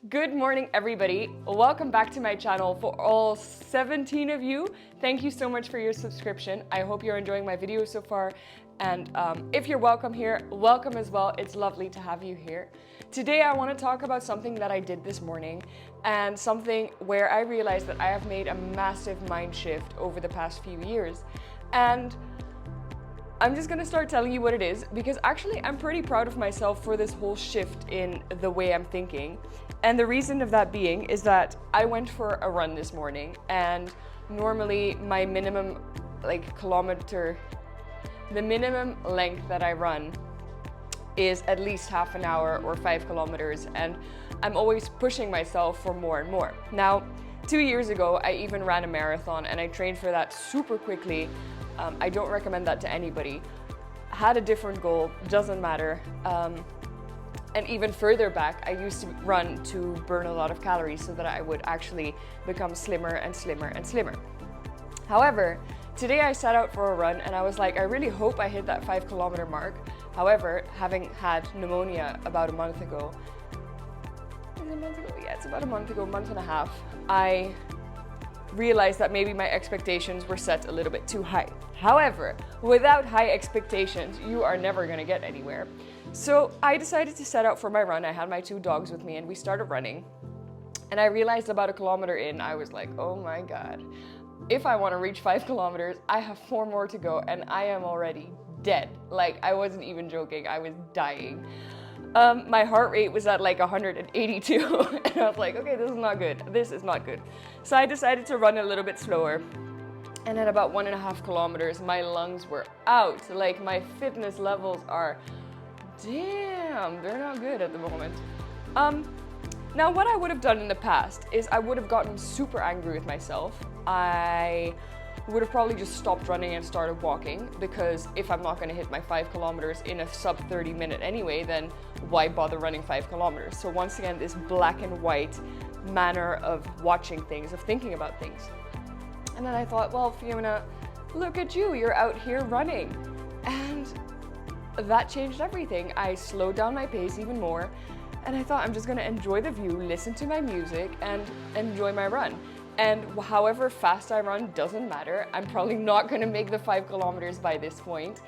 Good morning, everybody. Welcome back to my channel. For all 17 of you, thank you so much for your subscription. I hope you're enjoying my videos so far. And if you're welcome here, welcome as well. It's lovely to have you here. Today, I want to talk about something that I did this morning and something where I realized that I have made a massive mind shift over the past few years. And I'm just gonna start telling you what it is because actually I'm pretty proud of myself for this whole shift in the way I'm thinking. And the reason of that being is that I went for a run this morning, and normally my minimum the minimum length that I run is at least half an hour or 5 kilometers, and I'm always pushing myself for more and more. Now, 2 years ago, I even ran a marathon and I trained for that super quickly. I don't recommend that to anybody. Had a different goal, doesn't matter. And even further back, I used to run to burn a lot of calories so that I would actually become slimmer and slimmer and slimmer. However, today I set out for a run and I was like, I really hope I hit that 5 kilometer mark. However, having had pneumonia about a month ago, is it a month ago? Yeah, it's about a month ago, month and a half, I realized that maybe my expectations were set a little bit too high. However, without high expectations, you are never gonna get anywhere. So I decided to set out for my run. I had my 2 dogs with me and we started running. And I realized about a kilometer in, I was like, oh my God, if I wanna reach 5 kilometers, I have 4 more to go and I am already dead. Like, I wasn't even joking, I was dying. My heart rate was at like 182 and I was like, okay, this is not good. This is not good. So I decided to run a little bit slower. And at about 1.5 kilometers, my lungs were out. Like, my fitness levels are, damn, they're not good at the moment. Now what I would have done in the past is I would have gotten super angry with myself. I would have probably just stopped running and started walking, because if I'm not going to hit my 5 kilometers in a sub 30 minute anyway, then why bother running 5 kilometers? So once again, this black and white manner of watching things, of thinking about things. And then I thought, well, Fiona, look at you, you're out here running. And that changed everything. I slowed down my pace even more, and I thought I'm just going to enjoy the view, listen to my music, and enjoy my run. And however fast I run doesn't matter. I'm probably not going to make the 5 kilometers by this point.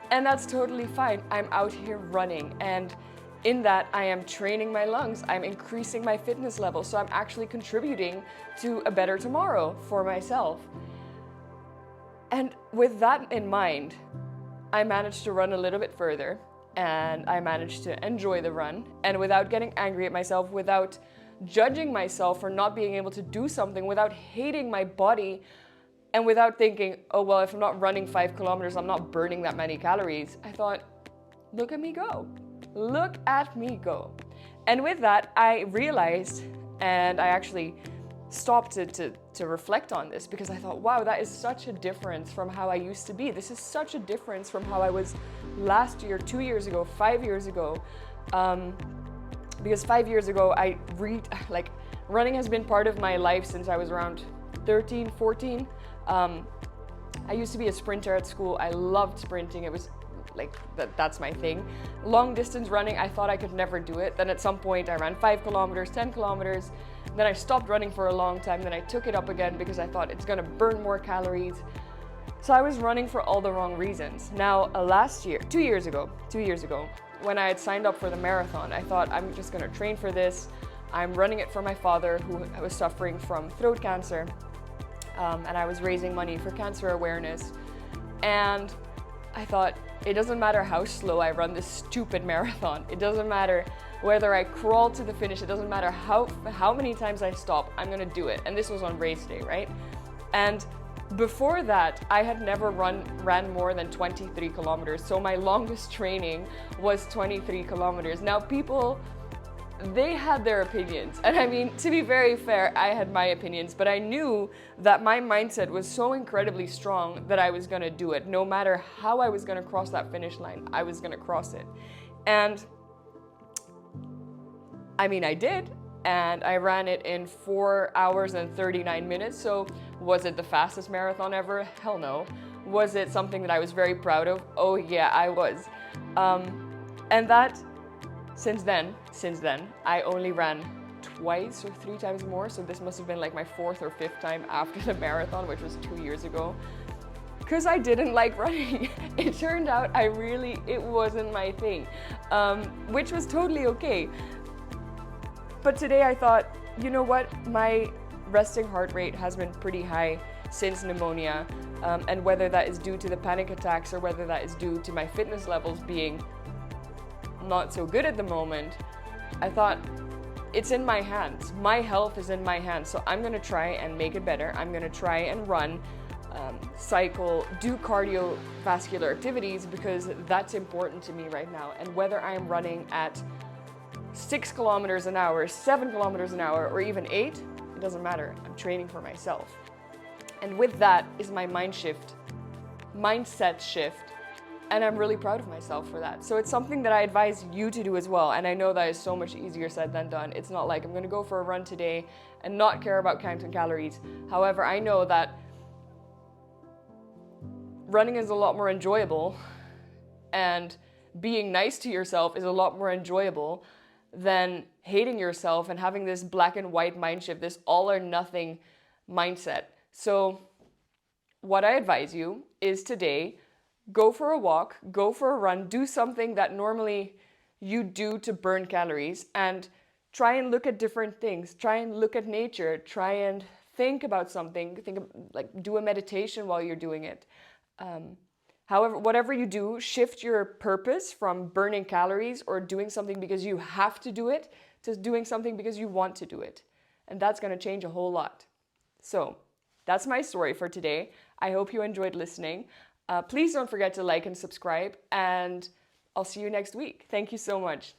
And that's totally fine. I'm out here running. And in that, I am training my lungs. I'm increasing my fitness level. So I'm actually contributing to a better tomorrow for myself. And with that in mind, I managed to run a little bit further. And I managed to enjoy the run. And without getting angry at myself, without judging myself for not being able to do something, without hating my body, and without thinking, oh, well, if I'm not running 5 kilometers, I'm not burning that many calories. I thought, look at me go. Look at me go. And with that, I realized, and I actually stopped to reflect on this, because I thought, wow, that is such a difference from how I used to be. This is such a difference from how I was last year, 2 years ago, 5 years ago. Because 5 years ago, running has been part of my life since I was around 13, 14. I used to be a sprinter at school. I loved sprinting. It was like, that's my thing. Long distance running, I thought I could never do it. Then at some point I ran 5 kilometers, 10 kilometers. Then I stopped running for a long time. Then I took it up again because I thought it's gonna burn more calories. So I was running for all the wrong reasons. Now, 2 years ago, when I had signed up for the marathon, I thought, I'm just gonna train for this. I'm running it for my father, who was suffering from throat cancer. And I was raising money for cancer awareness. And I thought, it doesn't matter how slow I run this stupid marathon. It doesn't matter whether I crawl to the finish. It doesn't matter how many times I stop. I'm gonna do it. And this was on race day, right? And before that, I had never ran more than 23 kilometers. So my longest training was 23 kilometers. Now people, they had their opinions. And I mean, to be very fair, I had my opinions, but I knew that my mindset was so incredibly strong that I was gonna do it. No matter how I was gonna cross that finish line, I was gonna cross it. And I mean, I did. And I ran it in 4 hours and 39 minutes. So was it the fastest marathon ever? Hell no. Was it something that I was very proud of? Oh yeah, I was. And that, since then, I only ran twice or 3 times more. So this must have been like my 4th or 5th time after the marathon, which was 2 years ago. Because I didn't like running. It turned out it wasn't my thing, which was totally okay. But today I thought, you know what, my resting heart rate has been pretty high since pneumonia, and whether that is due to the panic attacks or whether that is due to my fitness levels being not so good at the moment, I thought it's in my hands. My health is in my hands, so I'm gonna try and make it better. I'm gonna try and run, cycle, do cardiovascular activities, because that's important to me right now. And whether I'm running at 6 kilometers an hour, 7 kilometers an hour, or even 8, it doesn't matter. I'm training for myself. And with that is my mindset shift, and I'm really proud of myself for that. So it's something that I advise you to do as well. And I know that is so much easier said than done. It's not like I'm gonna go for a run today and not care about counting calories. However, I know that running is a lot more enjoyable, and being nice to yourself is a lot more enjoyable than hating yourself and having this black and white mind shift, this all or nothing mindset. So what I advise you is today, go for a walk, go for a run, do something that normally you do to burn calories, and try and look at different things. Try and look at nature. Try and think about something. Do a meditation while you're doing it. However, whatever you do, shift your purpose from burning calories or doing something because you have to do it to doing something because you want to do it. And that's going to change a whole lot. So that's my story for today. I hope you enjoyed listening. Please don't forget to like and subscribe, and I'll see you next week. Thank you so much.